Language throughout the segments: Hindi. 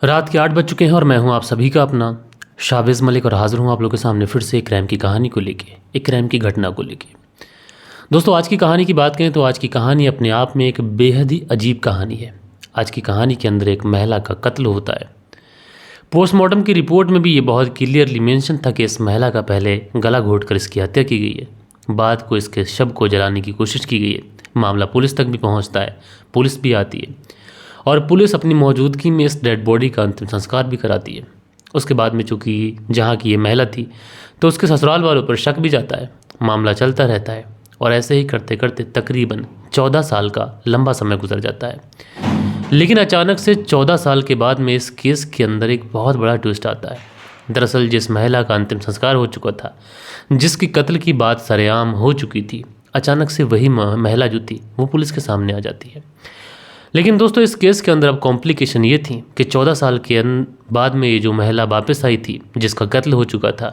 रात के 8 बज चुके हैं और मैं हूं आप सभी का अपना शाबिज़ मलिक और हाज़िर हूं आप लोगों के सामने फिर से एक क्राइम की कहानी को लेके, एक क्राइम की घटना को लेके। दोस्तों, आज की कहानी की बात करें तो आज की कहानी अपने आप में एक बेहद ही अजीब कहानी है। आज की कहानी के अंदर एक महिला का कत्ल होता है। पोस्टमार्टम की रिपोर्ट में भी ये बहुत क्लियरली मेंशन था कि इस महिला का पहले गला घोंटकर इसकी हत्या की गई है, बाद को इसके शव को जलाने की कोशिश की गई है। मामला पुलिस तक भी पहुंचता है, पुलिस भी आती है और पुलिस अपनी मौजूदगी में इस डेड बॉडी का अंतिम संस्कार भी कराती है। उसके बाद में चूंकि जहाँ की ये महिला थी तो उसके ससुराल वालों पर शक भी जाता है। मामला चलता रहता है और ऐसे ही करते करते तकरीबन 14 साल का लंबा समय गुजर जाता है। लेकिन अचानक से 14 साल के बाद में इस केस के अंदर एक बहुत बड़ा ट्विस्ट आता है। दरअसल जिस महिला का अंतिम संस्कार हो चुका था, जिसकी कत्ल की बात सरेआम हो चुकी थी, अचानक से वही महिला जो थी वो पुलिस के सामने आ जाती है। लेकिन दोस्तों, इस केस के अंदर अब कॉम्प्लिकेशन ये थी कि 14 साल के बाद में ये जो महिला वापस आई थी, जिसका कत्ल हो चुका था,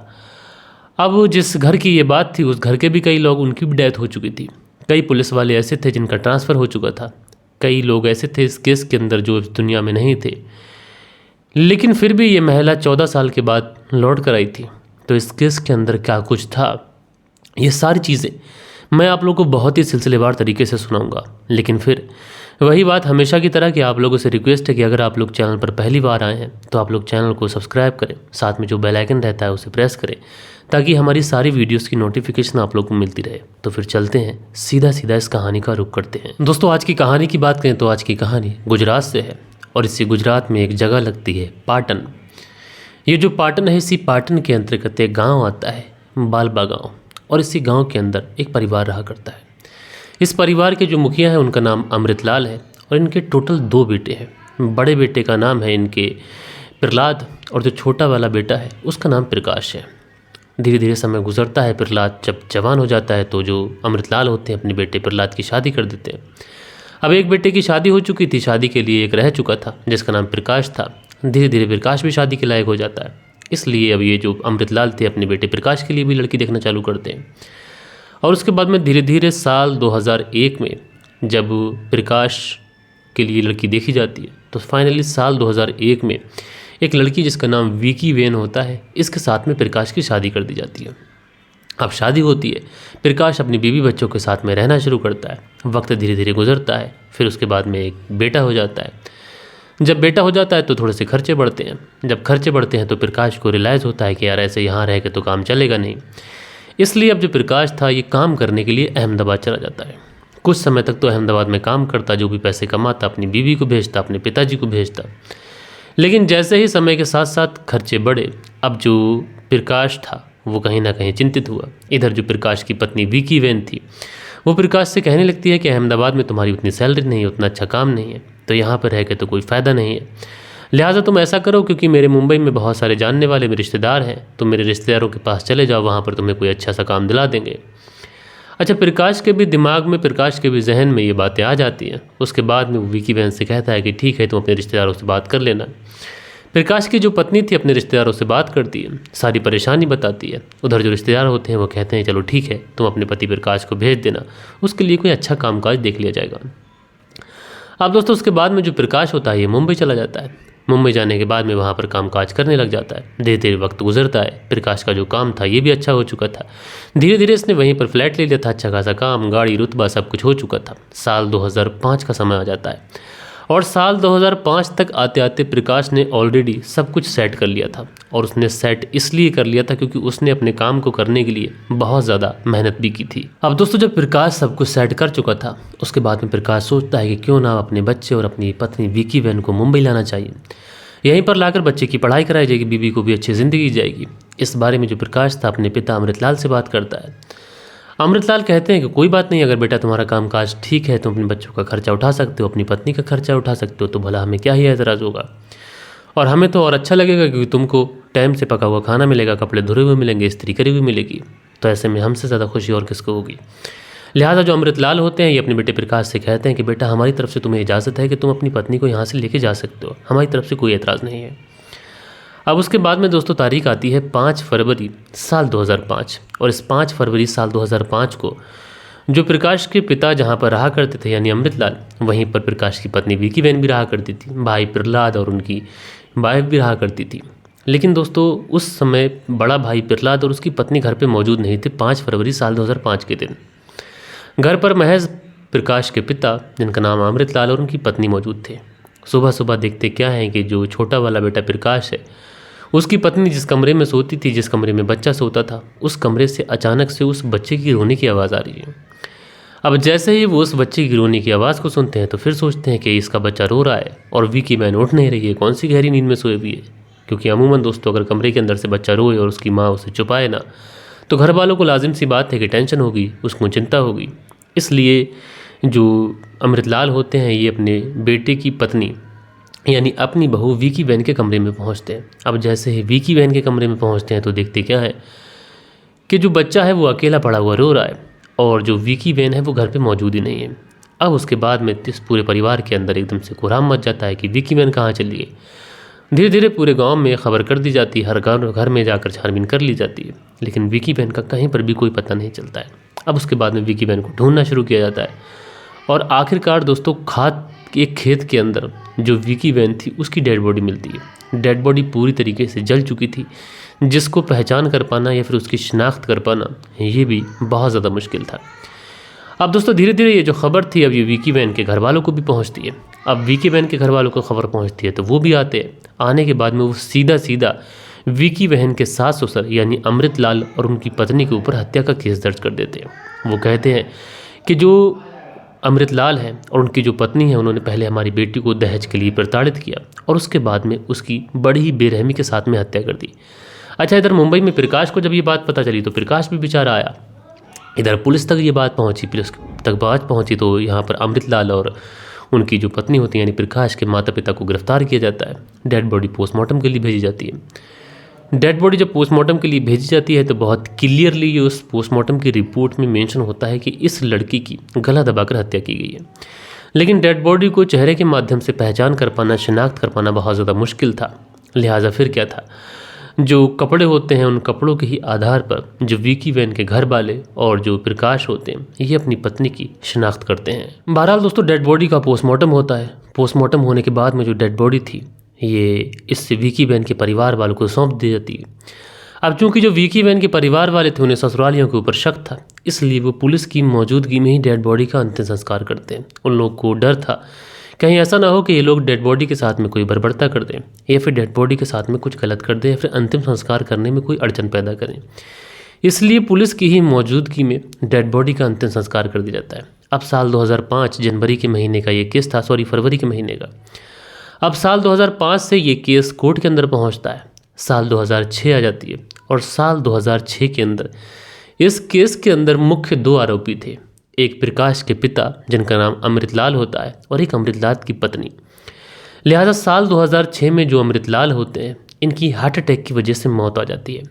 अब जिस घर की ये बात थी उस घर के भी कई लोग, उनकी भी डेथ हो चुकी थी। कई पुलिस वाले ऐसे थे जिनका ट्रांसफ़र हो चुका था, कई लोग ऐसे थे इस केस के अंदर जो इस दुनिया में नहीं थे। लेकिन फिर भी ये महिला 14 साल के बाद लौट कर आई थी। तो इस केस के अंदर क्या कुछ था, ये सारी चीज़ें मैं आप लोगों को बहुत ही सिलसिलेवार तरीके से सुनाऊंगा। लेकिन फिर वही बात हमेशा की तरह कि आप लोगों से रिक्वेस्ट है कि अगर आप लोग चैनल पर पहली बार आए हैं तो आप लोग चैनल को सब्सक्राइब करें, साथ में जो बेल आइकन रहता है उसे प्रेस करें ताकि हमारी सारी वीडियोस की नोटिफिकेशन आप लोग को मिलती रहे। तो फिर चलते हैं, सीधा सीधा इस कहानी का रुख करते हैं। दोस्तों, आज की कहानी की बात करें तो आज की कहानी गुजरात से है और इसी गुजरात में एक जगह लगती है पाटन। ये जो पाटन है, इसी पाटन के अंतर्गत एक गाँव आता है, बालबा गाँव, और इसी गाँव के अंदर एक परिवार रहा करता है। इस परिवार के जो मुखिया हैं उनका नाम अमृतलाल है और इनके टोटल 2 बेटे हैं। बड़े बेटे का नाम है इनके प्रहलाद और जो छोटा वाला बेटा है उसका नाम प्रकाश है। धीरे धीरे समय गुजरता है। प्रहलाद जब जवान हो जाता है तो जो अमृतलाल होते हैं अपने बेटे प्रहलाद की शादी कर देते हैं। अब एक बेटे की शादी हो चुकी थी, शादी के लिए एक रह चुका था जिसका नाम प्रकाश था। धीरे धीरे प्रकाश भी शादी के लायक हो जाता है, इसलिए अब ये जो अमृतलाल थे अपने बेटे प्रकाश के लिए भी लड़की देखना चालू करते हैं। और उसके बाद में धीरे धीरे साल 2001 में जब प्रकाश के लिए लड़की देखी जाती है तो फाइनली साल 2001 में एक लड़की जिसका नाम विकी वेन होता है, इसके साथ में प्रकाश की शादी कर दी जाती है। अब शादी होती है, प्रकाश अपनी बीवी बच्चों के साथ में रहना शुरू करता है। वक्त धीरे धीरे गुजरता है, फिर उसके बाद में एक बेटा हो जाता है। जब बेटा हो जाता है तो थोड़े से खर्चे बढ़ते हैं। जब खर्चे बढ़ते हैं तो प्रकाश को रियलाइज़ होता है कि यार ऐसे यहाँ रह के तो काम चलेगा नहीं, इसलिए अब जो प्रकाश था ये काम करने के लिए अहमदाबाद चला जाता है। कुछ समय तक तो अहमदाबाद में काम करता, जो भी पैसे कमाता अपनी बीवी को भेजता, अपने पिताजी को भेजता। लेकिन जैसे ही समय के साथ साथ खर्चे बढ़े, अब जो प्रकाश था वो कहीं ना कहीं चिंतित हुआ। इधर जो प्रकाश की पत्नी विकी वेन थी वो प्रकाश से कहने लगती है कि अहमदाबाद में तुम्हारी उतनी सैलरी नहीं है, उतना अच्छा काम नहीं है, तो यहाँ पर रह के तो कोई फ़ायदा नहीं है। लिहाजा तुम ऐसा करो, क्योंकि मेरे मुंबई में बहुत सारे जानने वाले मेरे रिश्तेदार हैं, तुम मेरे रिश्तेदारों के पास चले जाओ, वहाँ पर तुम्हें कोई अच्छा सा काम दिला देंगे। अच्छा, प्रकाश के भी दिमाग में, प्रकाश के भी जहन में ये बातें आ जाती हैं। उसके बाद में वो विकी बहन से कहता है कि ठीक है, तुम अपने रिश्तेदारों से बात कर लेना। प्रकाश की जो पत्नी थी अपने रिश्तेदारों से बात करती है, सारी परेशानी बताती है। उधर जो रिश्तेदार होते हैं वो कहते हैं चलो ठीक है, तुम अपने पति प्रकाश को भेज देना, उसके लिए कोई अच्छा कामकाज देख लिया जाएगा। अब दोस्तों, उसके बाद में जो प्रकाश होता है ये मुंबई चला जाता है। मुंबई जाने के बाद में वहाँ पर कामकाज करने लग जाता है। धीरे धीरे वक्त गुजरता है, प्रकाश का जो काम था ये भी अच्छा हो चुका था। धीरे धीरे इसने वहीं पर फ्लैट ले लिया था, अच्छा खासा काम, गाड़ी, रुतबा सब कुछ हो चुका था। साल 2005 का समय आ जाता है और साल 2005 तक आते आते प्रकाश ने ऑलरेडी सब कुछ सेट कर लिया था। और उसने सेट इसलिए कर लिया था क्योंकि उसने अपने काम को करने के लिए बहुत ज़्यादा मेहनत भी की थी। अब दोस्तों, जब प्रकाश सब कुछ सेट कर चुका था उसके बाद में प्रकाश सोचता है कि क्यों ना अपने बच्चे और अपनी पत्नी विकी बहन को मुंबई लाना चाहिए। यहीं पर लाकर बच्चे की पढ़ाई कराई जाएगी, बीवी को भी अच्छी ज़िंदगी जाएगी। इस बारे में जो प्रकाश था अपने पिता अमृतलाल से बात करता है। अमृतलाल कहते हैं कि कोई बात नहीं, अगर बेटा तुम्हारा कामकाज ठीक है, तुम अपने बच्चों का खर्चा उठा सकते हो, अपनी पत्नी का खर्चा उठा सकते हो, तो भला हमें क्या ही एतराज़ होगा। और हमें तो और अच्छा लगेगा क्योंकि तुमको टाइम से पका हुआ खाना मिलेगा, कपड़े धुले हुए मिलेंगे, इस्त्री करी हुई मिलेगी। तो ऐसे में हमसे ज़्यादा खुशी और किसको होगी। लिहाजा जो अमृतलाल होते हैं ये अपने बेटे प्रकाश से कहते हैं कि बेटा, हमारी तरफ से तुम्हें इजाज़त है कि तुम अपनी पत्नी को यहाँ से लेके जा सकते हो, हमारी तरफ से कोई एतराज़ नहीं है। अब उसके बाद में दोस्तों तारीख आती है 5 फरवरी साल 2005 और इस 5 फरवरी साल 2005 को जो प्रकाश के पिता जहाँ पर रहा करते थे यानी अमृतलाल, वहीं पर प्रकाश की पत्नी विकी वैन भी रहा करती थी, भाई प्रहलाद और उनकी वाइफ भी रहा करती थी। लेकिन दोस्तों उस समय बड़ा भाई प्रहलाद और उसकी पत्नी घर पे मौजूद नहीं थे 5 फरवरी साल 2005 के दिन। घर पर महज प्रकाश के पिता जिनका नाम अमृतलाल और उनकी पत्नी मौजूद थे। सुबह सुबह देखते क्या है कि जो छोटा वाला बेटा प्रकाश है, उसकी पत्नी जिस कमरे में सोती थी, जिस कमरे में बच्चा सोता था, उस कमरे से अचानक से उस बच्चे की रोने की आवाज़ आ रही है। अब जैसे ही वो उस बच्चे की रोने की आवाज़ को सुनते हैं तो फिर सोचते हैं कि इसका बच्चा रो रहा है और विकी वैन उठ नहीं रही है, कौन सी गहरी नींद में सोए हुई है। क्योंकि अमूमन दोस्तों अगर कमरे के अंदर से बच्चा रोए और उसकी माँ उसे छुपाए ना, तो घर वालों को लाजिम सी बात है कि टेंशन होगी, उसको चिंता होगी। इसलिए जो अमृतलाल होते हैं ये अपने बेटे की पत्नी यानी अपनी बहू विकी वैन के कमरे में पहुंचते हैं। अब जैसे ही विकी वैन के कमरे में पहुंचते हैं तो देखते क्या है कि जो बच्चा है वो अकेला पड़ा हुआ रो रहा है और जो विकी वैन है वो घर पे मौजूद ही नहीं है। अब उसके बाद में इस पूरे परिवार के अंदर एकदम से कोहराम मच जाता है कि विकी वैन कहाँ चली गई। धीरे धीरे पूरे गांव में खबर कर दी जाती है, हर घर में जाकर छानबीन कर ली जाती है, लेकिन विकी वैन का कहीं पर भी कोई पता नहीं चलता है। अब उसके बाद में विकी वैन को ढूंढना शुरू किया जाता है और आखिरकार दोस्तों एक खेत के अंदर जो विकी वैन थी उसकी डेड बॉडी मिलती है। डेड बॉडी पूरी तरीके से जल चुकी थी, जिसको पहचान कर पाना या फिर उसकी शिनाख्त कर पाना ये भी बहुत ज़्यादा मुश्किल था। अब दोस्तों धीरे धीरे ये जो खबर थी अब ये विकी वैन के घर वालों को भी पहुंचती है। अब विकी वैन के घर वालों को खबर पहुंचती है तो वो भी आते हैं। आने के बाद में वो सीधा विकी वैन के सास ससुर यानी अमृतलाल और उनकी पत्नी के ऊपर हत्या का केस दर्ज कर देते हैं। वो कहते हैं कि जो अमृतलाल है और उनकी जो पत्नी है उन्होंने पहले हमारी बेटी को दहेज के लिए प्रताड़ित किया और उसके बाद में उसकी बड़ी ही बेरहमी के साथ में हत्या कर दी। अच्छा, इधर मुंबई में प्रकाश को जब ये बात पता चली तो प्रकाश भी बेचारा आया। इधर पुलिस तक ये बात पहुंची, पुलिस तक बात पहुंची तो यहाँ पर अमृतलाल और उनकी जो पत्नी होती है यानी प्रकाश के माता पिता को गिरफ्तार किया जाता है। डेड बॉडी पोस्टमार्टम के लिए भेजी जाती है। डेड बॉडी जब पोस्टमार्टम के लिए भेजी जाती है तो बहुत क्लियरली ये उस पोस्टमार्टम की रिपोर्ट में मेंशन होता है कि इस लड़की की गला दबाकर हत्या की गई है। लेकिन डेड बॉडी को चेहरे के माध्यम से पहचान कर पाना, शिनाख्त कर पाना बहुत ज़्यादा मुश्किल था। लिहाजा फिर क्या था, जो कपड़े होते हैं उन कपड़ों के ही आधार पर जो विकी वैन के घर वाले और जो प्रकाश होते हैं ये अपनी पत्नी की शिनाख्त करते हैं। बहरहाल दोस्तों डेड बॉडी का पोस्टमार्टम होता है। पोस्टमार्टम होने के बाद में जो डेड बॉडी थी ये इस विकी वैन के परिवार वालों को सौंप दी जाती है। अब चूंकि जो विकी वैन के परिवार वाले थे उन्हें ससुरालियों के ऊपर शक था, इसलिए वो पुलिस की मौजूदगी में ही डेड बॉडी का अंतिम संस्कार करते हैं। उन लोगों को डर था कहीं ऐसा ना हो कि ये लोग डेड बॉडी के साथ में कोई बर्बरता कर दें या फिर डेड बॉडी के साथ में कुछ गलत कर दें या फिर अंतिम संस्कार करने में कोई अड़चन पैदा करें। इसलिए पुलिस की ही मौजूदगी में डेड बॉडी का अंतिम संस्कार कर दिया जाता है। अब साल 2005 जनवरी के महीने का ये केस था, फरवरी के महीने का। अब साल 2005 से ये केस कोर्ट के अंदर पहुंचता है। साल 2006 आ जाती है और साल 2006 के अंदर इस केस के अंदर मुख्य 2 आरोपी थे। एक प्रकाश के पिता जिनका नाम अमृतलाल होता है और एक अमृतलाल की पत्नी। लिहाजा साल 2006 में जो अमृतलाल होते हैं इनकी हार्ट अटैक की वजह से मौत आ जाती है।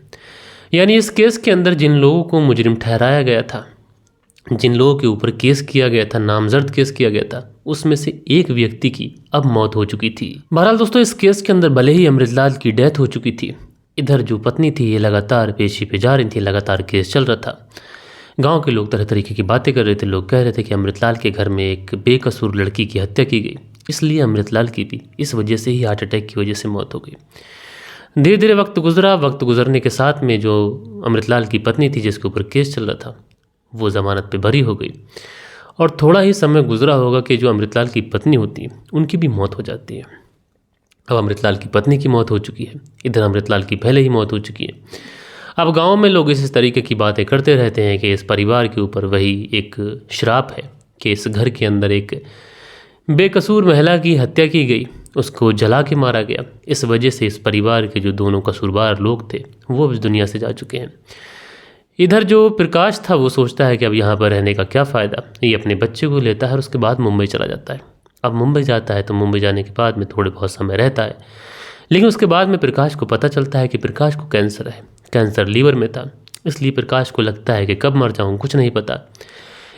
यानी इस केस के अंदर जिन लोगों को मुजरिम ठहराया गया था, जिन लोगों के ऊपर केस किया गया था, नामजद केस किया गया था, उसमें से एक व्यक्ति की अब मौत हो चुकी थी। बहरहाल दोस्तों इस केस के अंदर भले ही अमृतलाल की डेथ हो चुकी थी, इधर जो पत्नी थी ये लगातार पेशी पे जा रही थी, लगातार केस चल रहा था। गांव के लोग तरह तरीके की बातें कर रहे थे। लोग कह रहे थे कि अमृतलाल के घर में एक बेकसूर लड़की की हत्या की गई, इसलिए अमृतलाल की भी इस वजह से ही हार्ट अटैक की वजह से मौत हो गई। धीरे धीरे वक्त गुजरा। वक्त गुजरने के साथ में जो अमृतलाल की पत्नी थी जिसके ऊपर केस चल रहा था वो ज़मानत पे बरी हो गई और थोड़ा ही समय गुजरा होगा कि जो अमृतलाल की पत्नी होती है उनकी भी मौत हो जाती है। अब अमृतलाल की पत्नी की मौत हो चुकी है, इधर अमृतलाल की पहले ही मौत हो चुकी है। अब गांव में लोग इस तरीके की बातें करते रहते हैं कि इस परिवार के ऊपर वही एक श्राप है कि इस घर के अंदर एक बेकसूर महिला की हत्या की गई, उसको जला के मारा गया। इस वजह से इस परिवार के जो दोनों कसूरवार लोग थे वो इस दुनिया से जा चुके हैं। इधर जो प्रकाश था वो सोचता है कि अब यहाँ पर रहने का क्या फ़ायदा। ये अपने बच्चे को लेता है और उसके बाद मुंबई चला जाता है। अब मुंबई जाता है तो मुंबई जाने के बाद में थोड़े बहुत समय रहता है, लेकिन उसके बाद में प्रकाश को पता चलता है कि प्रकाश को कैंसर है। कैंसर लीवर में था, इसलिए प्रकाश को लगता है कि कब मर जाऊँ कुछ नहीं पता।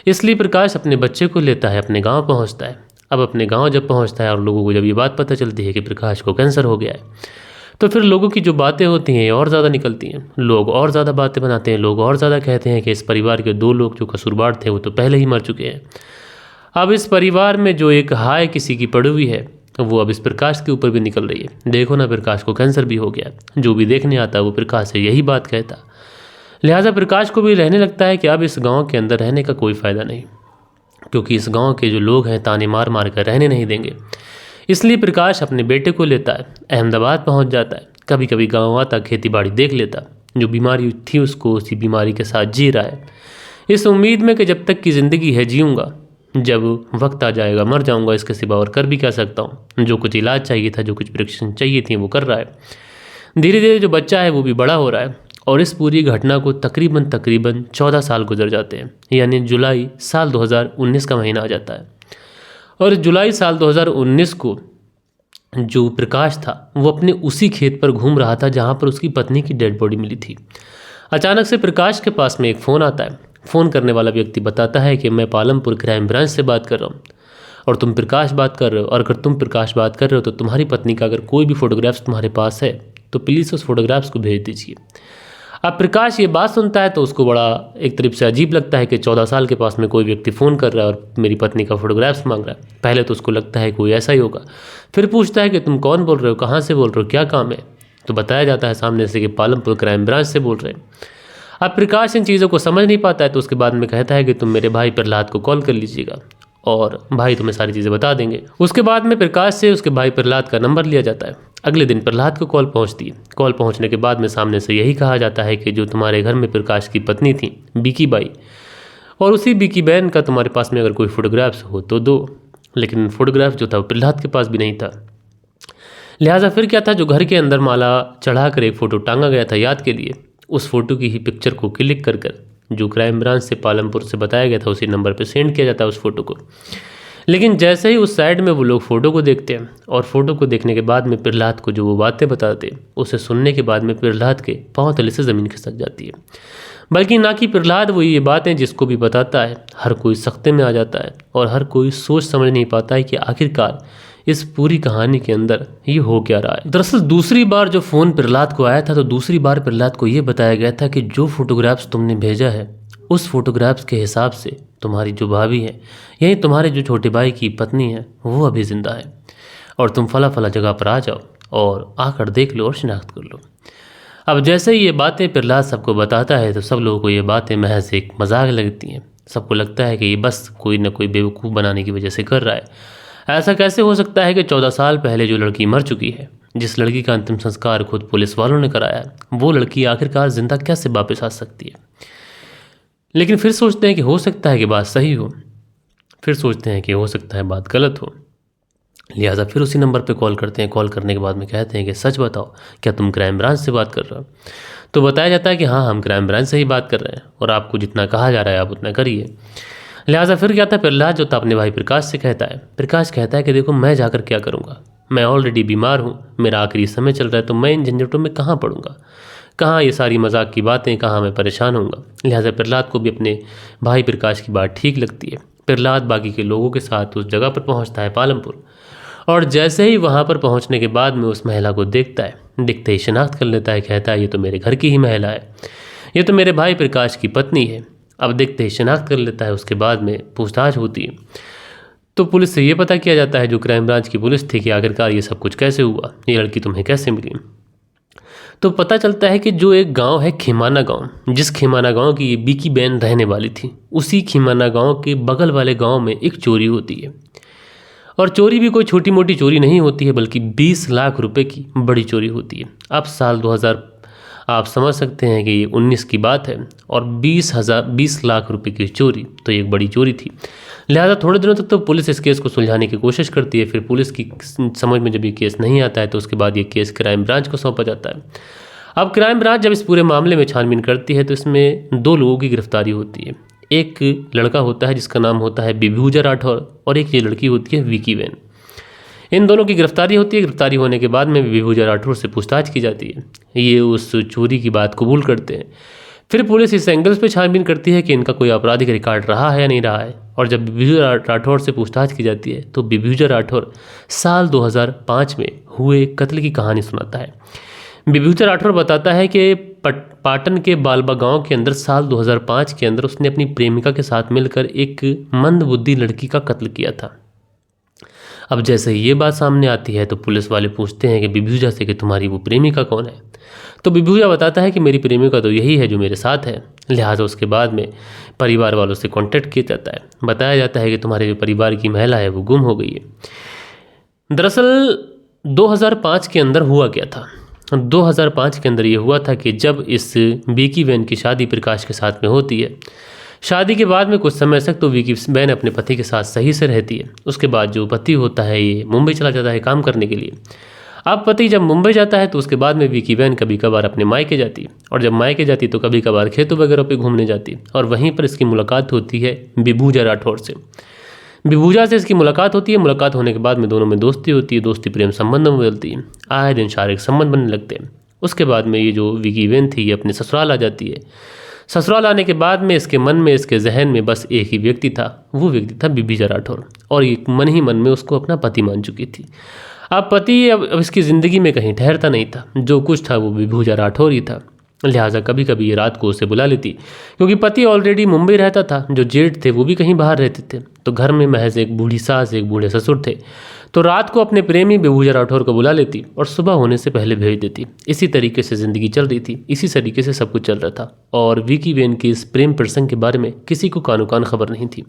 इसलिए प्रकाश अपने बच्चे को लेता है, अपने गाँव पहुँचता है। अब अपने गाँव जब पहुँचता है और लोगों को जब ये बात पता चलती है कि प्रकाश को कैंसर हो गया है, तो फिर लोगों की जो बातें होती हैं और ज़्यादा निकलती हैं, लोग और ज़्यादा बातें बनाते हैं, लोग और ज़्यादा कहते हैं कि इस परिवार के 2 लोग जो कसूरवार थे वो तो पहले ही मर चुके हैं। अब इस परिवार में जो एक हाय किसी की पड़ी हुई है वो अब इस प्रकाश के ऊपर भी निकल रही है। देखो ना, प्रकाश को कैंसर भी हो गया। जो भी देखने आता है वो प्रकाश से यही बात कहता। लिहाजा प्रकाश को भी रहने लगता है कि अब इस गांव के अंदर रहने का कोई फ़ायदा नहीं, क्योंकि इस गांव के जो लोग हैं ताने मार मार कर रहने नहीं देंगे। इसलिए प्रकाश अपने बेटे को लेता है, अहमदाबाद पहुंच जाता है। कभी कभी गाँव आता, खेती बाड़ी देख लेता। जो बीमारी थी उसको उसी बीमारी के साथ जी रहा है, इस उम्मीद में कि जब तक की ज़िंदगी है जीऊँगा, जब वक्त आ जाएगा मर जाऊंगा। इसके सिवा और कर भी क्या सकता हूँ। जो कुछ इलाज चाहिए था, जो कुछ प्रिकॉशन चाहिए थी वो कर रहा है। धीरे धीरे जो बच्चा है वो भी बड़ा हो रहा है और इस पूरी घटना को तकरीबन 14 साल गुजर जाते हैं। यानी जुलाई साल 2019 का महीना आ जाता है और जुलाई साल 2019 को जो प्रकाश था वो अपने उसी खेत पर घूम रहा था जहाँ पर उसकी पत्नी की डेड बॉडी मिली थी। अचानक से प्रकाश के पास में एक फ़ोन आता है। फ़ोन करने वाला व्यक्ति बताता है कि मैं पालमपुर क्राइम ब्रांच से बात कर रहा हूँ और तुम प्रकाश बात कर रहे हो, और अगर तुम प्रकाश बात कर रहे हो तो तुम्हारी पत्नी का अगर कोई भी फ़ोटोग्राफ्स तुम्हारे पास है तो प्लीज़ उस फोटोग्राफ्स को भेज दीजिए। अब प्रकाश ये बात सुनता है तो उसको बड़ा एक तरफ से अजीब लगता है कि 14 साल के पास में कोई व्यक्ति फ़ोन कर रहा है और मेरी पत्नी का फ़ोटोग्राफ्स मांग रहा है। पहले तो उसको लगता है कोई ऐसा ही होगा, फिर पूछता है कि तुम कौन बोल रहे हो, कहाँ से बोल रहे हो, क्या काम है। तो बताया जाता है सामने से कि पालमपुर क्राइम ब्रांच से बोल रहे हैं। अब प्रकाश इन चीज़ों को समझ नहीं पाता है तो उसके बाद में कहता है कि तुम मेरे भाई प्रहलाद को कॉल कर लीजिएगा और भाई तुम्हें सारी चीज़ें बता देंगे। उसके बाद में प्रकाश से उसके भाई प्रहलाद का नंबर लिया जाता है। अगले दिन प्रहलाद को कॉल पहुंचती है। कॉल पहुंचने के बाद में सामने से यही कहा जाता है कि जो तुम्हारे घर में प्रकाश की पत्नी थी बीकी बाई, और उसी बीकी बहन का तुम्हारे पास में अगर कोई फ़ोटोग्राफ्स हो तो दो। लेकिन फ़ोटोग्राफ जो था वो प्रहलाद के पास भी नहीं था। लिहाजा फिर क्या था, जो घर के अंदर माला चढ़ा कर एक फ़ोटो टांगा गया था याद के लिए, उस फोटो की ही पिक्चर को क्लिक कर कर जो क्राइम ब्रांच से पालमपुर से बताया गया था उसी नंबर पर सेंड किया जाता है उस फोटो को। लेकिन जैसे ही उस साइड में वो लोग फ़ोटो को देखते हैं और फ़ोटो को देखने के बाद में प्रहलाद को जो वो बातें बताते, उसे सुनने के बाद में प्रहलाद के पाँव तले से ज़मीन खिसक जाती है। बल्कि ना कि प्रहलाद वो ये बातें जिसको भी बताता है हर कोई सख्ते में आ जाता है और हर कोई सोच समझ नहीं पाता है कि आखिरकार इस पूरी कहानी के अंदर ये हो क्या रहा है। दरअसल दूसरी बार जो फ़ोन प्रहलाद को आया था तो दूसरी बार प्रहलाद को ये बताया गया था कि जो फोटोग्राफ्स तुमने भेजा है उस फोटोग्राफ्स के हिसाब से तुम्हारी जो भाभी है, यही तुम्हारे जो छोटे भाई की पत्नी है, वो अभी ज़िंदा है और तुम फला फला जगह पर आ जाओ और आकर देख लो और शिनाख्त कर लो। अब जैसे ही ये बातें प्रहलाद सबको बताता है तो सब लोगों को ये बातें महज एक मजाक लगती हैं। सबको लगता है कि ये बस कोई ना कोई बेवकूफ़ बनाने की वजह से कर रहा है। ऐसा कैसे हो सकता है कि 14 साल पहले जो लड़की मर चुकी है, जिस लड़की का अंतिम संस्कार खुद पुलिस वालों ने कराया, वो लड़की आखिरकार जिंदा कैसे वापस आ सकती है। लेकिन फिर सोचते हैं कि हो सकता है कि बात सही हो, फिर सोचते हैं कि हो सकता है बात गलत हो। लिहाजा फिर उसी नंबर पे कॉल करते हैं। कॉल करने के बाद में कहते हैं कि सच बताओ, क्या तुम क्राइम ब्रांच से बात कर रहे हो। तो बताया जाता है कि हाँ, हम क्राइम ब्रांच से ही बात कर रहे हैं और आपको जितना कहा जा रहा है आप उतना करिए। लिहाजा फिर क्या था, प्रहलाद जो था अपने भाई प्रकाश से कहता है, प्रकाश कहता है कि देखो मैं जाकर क्या करूँगा, मैं ऑलरेडी बीमार हूँ, मेरा आखिरी समय चल रहा है, तो मैं इन झंझटों में कहाँ पड़ूंगा, कहाँ ये सारी मजाक की बातें, कहाँ मैं परेशान होऊंगा। लिहाजा प्रहलाद को भी अपने भाई प्रकाश की बात ठीक लगती है। प्रहलाद बाकी के लोगों के साथ उस जगह पर पहुँचता है पालमपुर, और जैसे ही वहाँ पर पहुँचने के बाद में उस महिला को देखता है, दिखते ही शनाख्त कर लेता है। कहता है ये तो मेरे घर की ही महिला है, ये तो मेरे भाई प्रकाश की पत्नी है। अब देखते ही शनाख्त कर लेता है। उसके बाद में पूछताछ होती है तो पुलिस से ये पता किया जाता है, जो क्राइम ब्रांच की पुलिस थी, कि आखिरकार ये सब कुछ कैसे हुआ, ये लड़की तुम्हें कैसे मिली। तो पता चलता है कि जो एक गांव है खीमाना गांव, जिस खीमाना गांव की ये बीकी बहन रहने वाली थी, उसी खीमाना गांव के बगल वाले गांव में एक चोरी होती है। और चोरी भी कोई छोटी मोटी चोरी नहीं होती है, बल्कि 20 लाख रुपए की बड़ी चोरी होती है। अब साल 2000 आप समझ सकते हैं कि ये 19 की बात है और 20 लाख रुपए की चोरी तो एक बड़ी चोरी थी। लिहाजा थोड़े दिनों तक तो पुलिस इस केस को सुलझाने की कोशिश करती है। फिर पुलिस की समझ में जब ये केस नहीं आता है तो उसके बाद ये केस क्राइम ब्रांच को सौंपा जाता है। अब क्राइम ब्रांच जब इस पूरे मामले में छानबीन करती है तो इसमें 2 लोगों की गिरफ्तारी होती है। एक लड़का होता है जिसका नाम होता है विभूजा राठौर और एक ये लड़की होती है विकी बहन। इन दोनों की गिरफ्तारी होती है। गिरफ्तारी होने के बाद में विभूजा राठौर से पूछताछ की जाती है। ये उस चोरी की बात कबूल करते हैं। फिर पुलिस इस एंगल्स पे छानबीन करती है कि इनका कोई आपराधिक रिकॉर्ड रहा है या नहीं रहा है, और जब बिभूजा राठौर से पूछताछ की जाती है तो बिभूजा राठौर साल 2005 में हुए कत्ल की कहानी सुनाता है। बिभूजा राठौर बताता है कि पाटन के बालबा गांव के अंदर साल 2005 के अंदर उसने अपनी प्रेमिका के साथ मिलकर एक मंदबुद्धि लड़की का कत्ल किया था। अब जैसे ही ये बात सामने आती है तो पुलिस वाले पूछते हैं कि बिभूजा से कि तुम्हारी वो प्रेमिका कौन है। तो बिभूजा बताता है कि मेरी प्रेमिका तो यही है जो मेरे साथ है। लिहाजा उसके बाद में परिवार वालों से कांटेक्ट किया जाता है। बताया जाता है कि तुम्हारे जो परिवार की महिला है वो गुम हो गई है। दरअसल 2005 के अंदर हुआ क्या था? 2005 के अंदर ये हुआ था कि जब इस विकी वैन की शादी प्रकाश के साथ में होती है, शादी के बाद में कुछ समय तक तो विकी वैन अपने पति के साथ सही से रहती है। उसके बाद जो पति होता है ये मुंबई चला जाता है काम करने के लिए। अब पति जब मुंबई जाता है तो उसके बाद में विकी वैन कभी कभार अपने मायके जाती, और जब मायके जाती तो कभी कभार खेतों वगैरह पे घूमने जाती, और वहीं पर इसकी मुलाकात होती है बिभूजा राठौर से। बिभूजा से इसकी मुलाकात होती है। मुलाकात होने के बाद में दोनों में दोस्ती होती है। दोस्ती प्रेम संबंध में बदलती है। आए दिन शारीरिक संबंध बनने लगते हैं। उसके बाद में ये जो विकी वैन थी ये अपने ससुराल आ जाती है। ससुराल आने के बाद में इसके मन में, इसके जहन में बस एक ही व्यक्ति था, वो व्यक्ति था बिभूजा राठौर, और ये मन ही मन में उसको अपना पति मान चुकी थी। अब पति अब इसकी ज़िंदगी में कहीं ठहरता नहीं था। जो कुछ था वो बिभूजा राठौर ही था। लिहाजा कभी कभी ये रात को उसे बुला लेती, क्योंकि पति ऑलरेडी मुंबई रहता था। जो जेठ थे वो भी कहीं बाहर रहते थे, तो घर में महज एक बूढ़ी सास, एक बूढ़े ससुर थे। तो रात को अपने प्रेमी बिभूजा राठौर को बुला लेती और सुबह होने से पहले भेज देती। इसी तरीके से ज़िंदगी चल रही थी। इसी तरीके से सब कुछ चल रहा था, और विकी वैन के इस प्रेम प्रसंग के बारे में किसी को कानो कान खबर नहीं थी।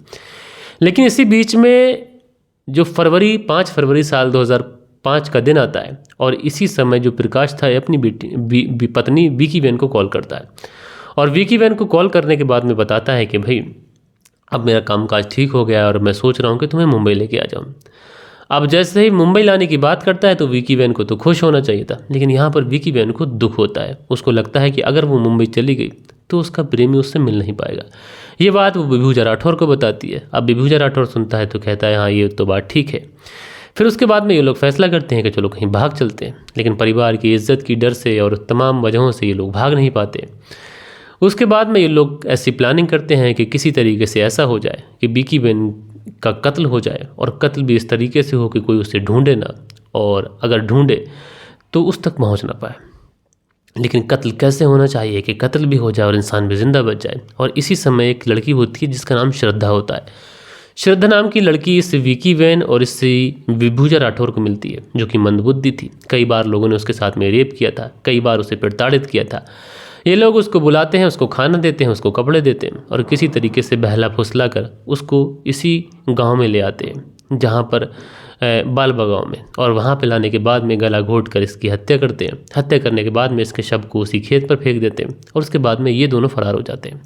लेकिन इसी बीच में जो 5 फरवरी साल 2005 का दिन आता है, और इसी समय जो प्रकाश था अपनी बेटी पत्नी विकी वैन को कॉल करता है, और विकी वैन को कॉल करने के बाद में बताता है कि भाई अब मेरा कामकाज ठीक हो गया है और मैं सोच रहा हूँ कि तुम्हें मुंबई लेके आ जाऊँ। अब जैसे ही मुंबई लाने की बात करता है तो विकी वैन को तो खुश होना चाहिए था, लेकिन यहाँ पर विकी वैन को दुख होता है। उसको लगता है कि अगर वो मुंबई चली गई तो उसका प्रेमी उससे मिल नहीं पाएगा। ये बात वो बिभूजा राठौर को बताती है। अब बिभूजा राठौर सुनता है तो कहता है हाँ ये तो बात ठीक है। फिर उसके बाद में ये लोग फैसला करते हैं कि चलो कहीं भाग चलते हैं, लेकिन परिवार की इज्जत की डर से और तमाम वजहों से ये लोग भाग नहीं पाते। उसके बाद में ये लोग ऐसी प्लानिंग करते हैं कि किसी तरीके से ऐसा हो जाए कि विकी वैन का कत्ल हो जाए, और कत्ल भी इस तरीके से हो कि कोई उसे ढूंढे ना, और अगर ढूंढे तो उस तक पहुंच ना पाए। लेकिन कत्ल कैसे होना चाहिए कि कत्ल भी हो जाए और इंसान भी जिंदा बच जाए। और इसी समय एक लड़की होती है जिसका नाम श्रद्धा होता है। श्रद्धा नाम की लड़की इस विकी वैन और इस बिभूजा राठौर को मिलती है, जो कि मंदबुद्धि थी। कई बार लोगों ने उसके साथ में रेप किया था, कई बार उसे प्रताड़ित किया था। ये लोग उसको बुलाते हैं, उसको खाना देते हैं, उसको कपड़े देते हैं, और किसी तरीके से बहला फुसला कर उसको इसी गांव में ले आते हैं, जहां पर बालबा गाँव में। और वहां पे लाने के बाद में गला घोट कर इसकी हत्या करते हैं। हत्या करने के बाद में इसके शव को उसी खेत पर फेंक देते हैं, और उसके बाद में ये दोनों फरार हो जाते हैं।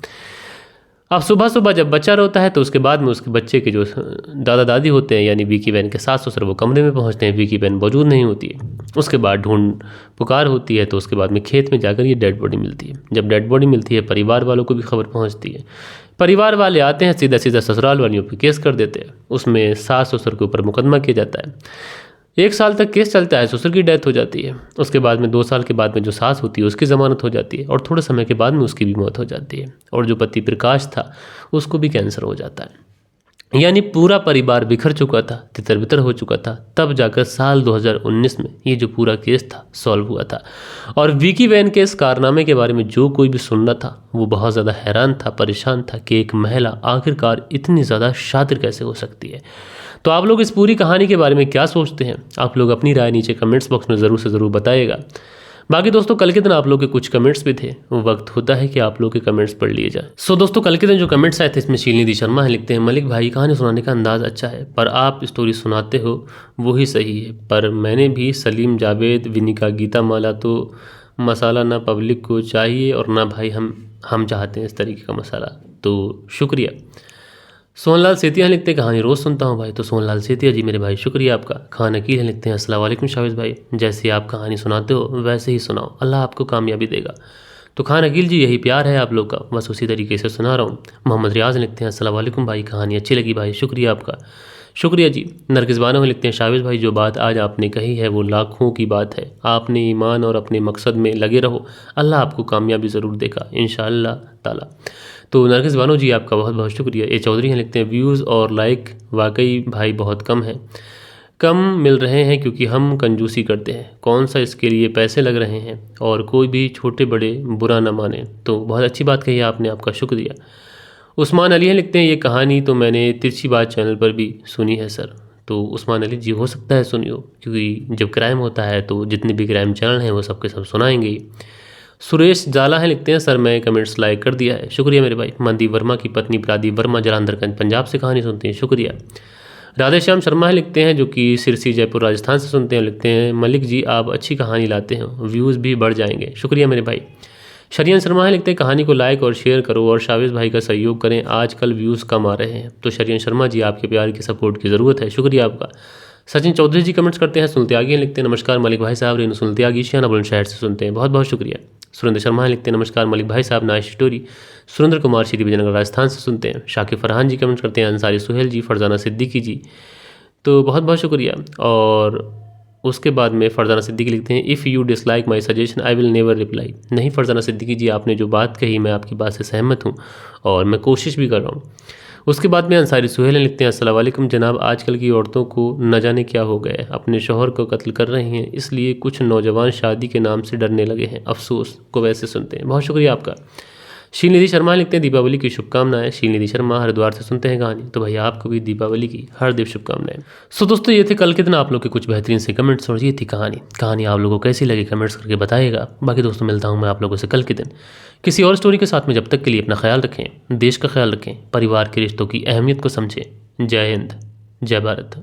अब सुबह सुबह जब बच्चा रोता है तो उसके बाद में उसके बच्चे के जो दादा दादी होते हैं यानी विकी वैन के सास ससुर वो कमरे में पहुंचते हैं। विकी वैन मौजूद नहीं होती है। उसके बाद ढूंढ पुकार होती है, तो उसके बाद में खेत में जाकर ये डेड बॉडी मिलती है। जब डेड बॉडी मिलती है परिवार वालों को भी खबर पहुंचती है। परिवार वाले आते हैं, सीधा सीधा ससुराल वालियों पर केस कर देते हैं। उसमें सास ससुर के ऊपर मुकदमा किया जाता है। 1 साल तक केस चलता है। ससुर की डेथ हो जाती है। उसके बाद में 2 साल के बाद में जो सास होती है उसकी ज़मानत हो जाती है, और थोड़े समय के बाद में उसकी भी मौत हो जाती है। और जो पति प्रकाश था उसको भी कैंसर हो जाता है। यानी पूरा परिवार बिखर चुका था, तितर बितर हो चुका था। तब जाकर साल 2019 में ये जो पूरा केस था सॉल्व हुआ था। और विकी वैन के इस कारनामे के बारे में जो कोई भी सुनना था वो बहुत ज़्यादा हैरान था, परेशान था कि एक महिला आखिरकार इतनी ज़्यादा शातिर कैसे हो सकती है। तो आप लोग इस पूरी कहानी के बारे में क्या सोचते हैं? आप लोग अपनी राय नीचे कमेंट्स बॉक्स में ज़रूर से ज़रूर बताइएगा। बाकी दोस्तों कल के दिन आप लोग के कुछ कमेंट्स भी थे, वो वक्त होता है कि आप लोग के कमेंट्स पढ़ लिए जाए। सो दोस्तों कल के दिन जो कमेंट्स आए थे इसमें शीलनिधि शर्मा है, लिखते हैं मलिक भाई कहानी सुनाने का अंदाज़ अच्छा है, पर आप स्टोरी सुनाते हो वो ही सही है। पर मैंने भी सलीम जावेद विनिका गीता माला तो मसाला ना पब्लिक को चाहिए और ना भाई हम चाहते हैं इस तरीके का मसाला। तो शुक्रिया। सोनलाल सेतिया लिखते हैं कहानी रोज़ सुनता हूँ भाई। तो सोनलाल सेतिया जी मेरे भाई शुक्रिया आपका। खान अकील लिखते हैं अस्सलाम वालेकुम शाविज़ भाई, जैसे आप कहानी सुनाते हो वैसे ही सुनाओ, अल्लाह आपको कामयाबी देगा। तो खान अकील जी यही प्यार है आप लोग का, बस उसी तरीके से सुना रहा हूँ। मोहम्मद रियाज लिखते हैं अस्सलाम वालेकुम भाई, कहानी अच्छी लगी भाई, शुक्रिया आपका। शुक्रिया जी। नरगिस बानो लिखते हैं, शाविज़ भाई जो बात आज आपने कही है वो लाखों की बात है। आपने ईमान और अपने मकसद में लगे रहो, अल्लाह आपको कामयाबी ज़रूर देगा इंशाअल्लाह ताला। तो नरगिस बानो जी आपका बहुत बहुत शुक्रिया। ए चौधरी हैं लिखते हैं, व्यूज़ और लाइक वाकई भाई बहुत कम है, कम मिल रहे हैं क्योंकि हम कंजूसी करते हैं। कौन सा इसके लिए पैसे लग रहे हैं, और कोई भी छोटे बड़े बुरा ना माने। तो बहुत अच्छी बात कही आपने, आपका शुक्रिया। उस्मान अली हैं लिखते हैं, ये कहानी तो मैंने तिरछी बात चैनल पर भी सुनी है सर। तो उस्मान अली जी हो सकता है सुनी हो, क्योंकि जब क्राइम होता है तो जितने भी क्राइम चैनल हैं वो सबके सब सुनाएंगे ही। सुरेश जाला हैं लिखते हैं, सर मैं कमेंट्स लाइक कर दिया है, शुक्रिया मेरे भाई। मनदीप वर्मा की पत्नी प्रादीप वर्मा जलंधर पंजाब से कहानी सुनते हैं, शुक्रिया। राधेश्याम शर्मा है लिखते हैं, जो कि सिरसी जयपुर राजस्थान से सुनते हैं, लिखते हैं, मलिक जी आप अच्छी कहानी लाते हैं, व्यूज़ भी बढ़ जाएंगे, शुक्रिया मेरे भाई। शरियन शर्मा है लिखते हैं, कहानी को लाइक और शेयर करो और शाविज़ भाई का सहयोग करें, आजकल व्यूज़ कम आ रहे हैं। तो शरियन शर्मा जी आपके प्यार की सपोर्ट की ज़रूरत है, शुक्रिया आपका। सचिन चौधरी जी कमेंट्स करते हैं, सुल्त्यागी लिखते हैं, नमस्कार मलिक भाई साहब, रेनू सुल्त्यागी शियाना बुलंदशहर से सुनते हैं, बहुत बहुत शुक्रिया। सुरेंद्र शर्मा लिखते हैं, नमस्कार मलिक भाई साहब, नाइस स्टोरी। सुरेंद्र कुमार श्री विजयनगर राजस्थान से सुनते हैं। शाकिब फरहान जी कमेंट्स करते हैं, अंसारी सुहेल जी, फरजाना सिद्दीकी जी, तो बहुत बहुत शुक्रिया। और उसके बाद में फरजाना सिद्दीकी लिखते हैं, if you dislike my suggestion I will never reply. नहीं फरजाना सिद्दीकी जी, आपने जो बात कही मैं आपकी बात से सहमत हूँ और मैं कोशिश भी कर रहा हूँ। उसके बाद में अंसारी सुहेल लिखते हैं, अस्सलाम वालेकुम जनाब, आजकल की औरतों को न जाने क्या हो गया है, अपने शोहर को कत्ल कर रही हैं, इसलिए कुछ नौजवान शादी के नाम से डरने लगे हैं, अफसोस। को वैसे सुनते हैं, बहुत शुक्रिया आपका। शीलनिधि शर्मा लिखते हैं, दीपावली की शुभकामनाएं। शीलनिधि शर्मा हरिद्वार से सुनते हैं कहानी, तो भैया आपको भी दीपावली की हार्दिक शुभकामनाएं। सो दोस्तों ये थे कल के दिन आप लोग के कुछ बेहतरीन से कमेंट्स, और ये थी कहानी आप लोगों को कैसी लगी कमेंट्स करके बताइएगा। बाकी दोस्तों मिलता हूँ मैं आप लोगों से कल के दिन किसी और स्टोरी के साथ में। जब तक के लिए अपना ख्याल रखें, देश का ख्याल रखें, परिवार के रिश्तों की अहमियत को समझें। जय हिंद, जय भारत।